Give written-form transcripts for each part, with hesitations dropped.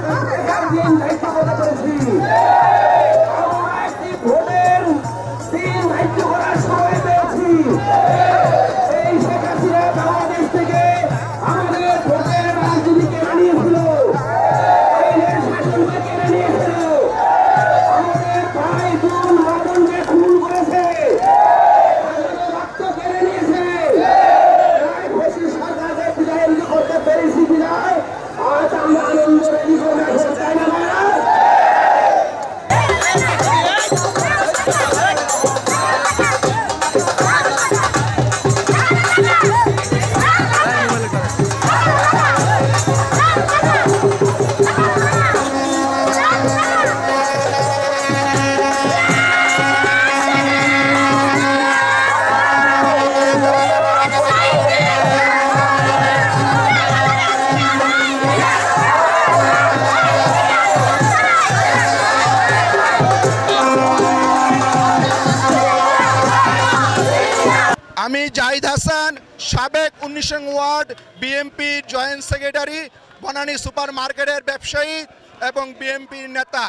দিন দায়িত্ব পালন করেছি। আমরা একটি ভোটের দিন দায়িত্ব করার সময় পেয়েছি। এই শেখ হাসিনা বাংলাদেশ থেকে আমাদের ভোটের রাজনীতি কেড়ে নিয়েছিল, আইনের শাসনকে কেড়ে নিয়েছিল, আমাদের ভাই বোন মামুনকে খুন করেছে, রক্ত কেড়ে নিয়েছে। সরকারকে বিদায় করতে পেরেছি বিদায় আজ আমরা আনন্দ রেডি করে তাই না ভাইরা? আমি জাহিদ হাসান, সাবেক 19 নং ওয়ার্ড বিএনপির জয়েন্ট সেক্রেটারি, বনানী সুপার মার্কেটের ব্যবসায়ী এবং বিএনপির নেতা।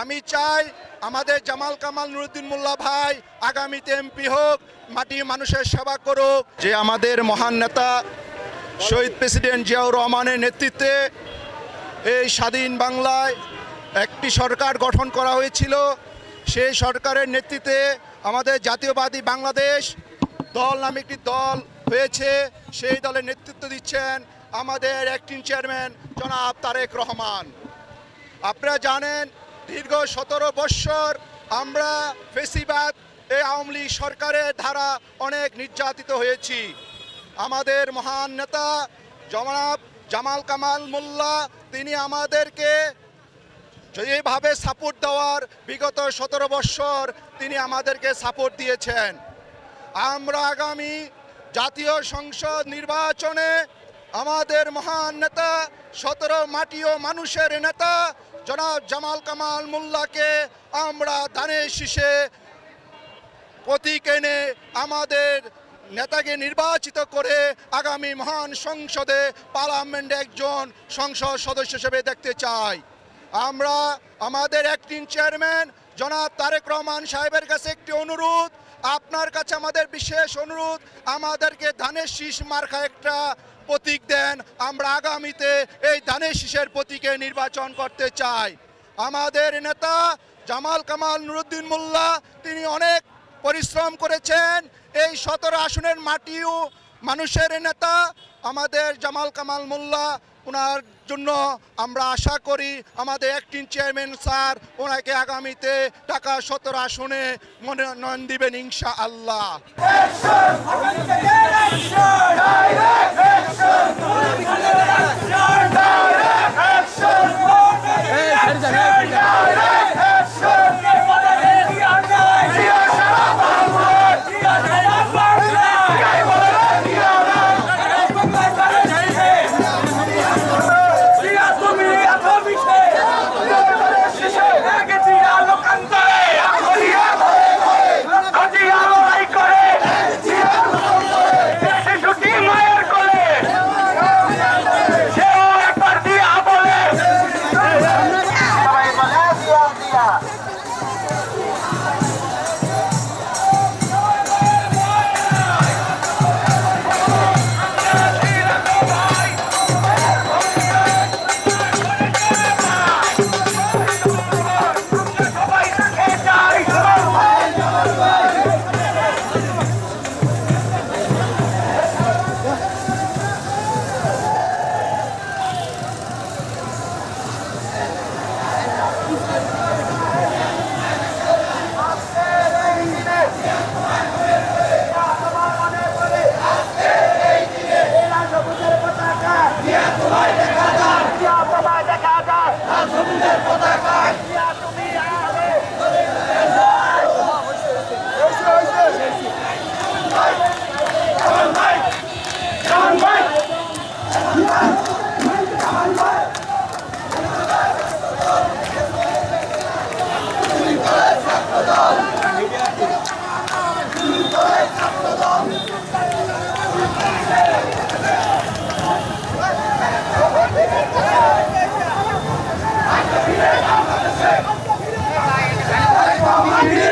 আমি চাই আমাদের জামাল কামাল নুরুদ্দিন মোল্লা ভাই আগামীতে এমপি হোক, মাটি মানুষের সেবা করুক। যে আমাদের মহান নেতা শহীদ প্রেসিডেন্ট জিয়াউর রহমানের নেতৃত্বে এই স্বাধীন বাংলায় একটি সরকার গঠন করা হয়েছিল। সেই সরকারের নেতৃত্বে আমাদের জাতীয়বাদী বাংলাদেশ দল নামে একটি দল হয়েছে। সেই দলের নেতৃত্ব দিচ্ছেন আমাদের অ্যাক্টিং চেয়ারম্যান জনাব তারেক রহমান। আপনারা জানেন দীর্ঘ 17 বৎসর আমরা ফেসিবাদ এই আওয়ামী লীগ সরকারের ধারা অনেক নির্যাতিত হয়েছি। আমাদের মহান নেতা জনাব জামাল কামাল মোল্লা তিনি আমাদেরকে যেভাবে সাপোর্ট দেওয়ার বিগত 17 বৎসর তিনি আমাদেরকে সাপোর্ট দিয়েছেন। আমরা আগামী জাতীয় সংসদ নির্বাচনে আমাদের মহান নেতা 17 মাটি ও মানুষের নেতা জনাব জামাল কামাল মোল্লাকে আমরা ধানের শীষে প্রতীক এনে আমাদের নেতাকে নির্বাচিত করে আগামী মহান সংসদে পার্লামেন্টে একজন সংসদ সদস্য হিসেবে দেখতে চাই। আমরা আমাদের অ্যাক্টিং চেয়ারম্যান জনাব তারেক রহমান সাহেবের কাছে একটি অনুরোধ, আপনার কাছে আমাদের বিশেষ অনুরোধ, আমাদেরকে ধানের শীষ মার্কা একটা প্রতীক দেন। আমরা আগামীতে এই ধানের শীষের প্রতীকে নির্বাচন করতে চাই। আমাদের নেতা জামাল কামাল নুরুদ্দিন মোল্লা তিনি অনেক পরিশ্রম করেছেন। এই 17 আসনের মাটি ও মানুষের নেতা আমাদের জামাল কামাল মোল্লা, ওনার জন্য আমরা আশা করি আমাদের অ্যাক্টিং চেয়ারম্যান স্যার ওনাকে আগামীতে ঢাকা 17 আসনে মনোনয়ন দিবেন ইনশাআল্লাহ। একবার দিয়ে ফিরে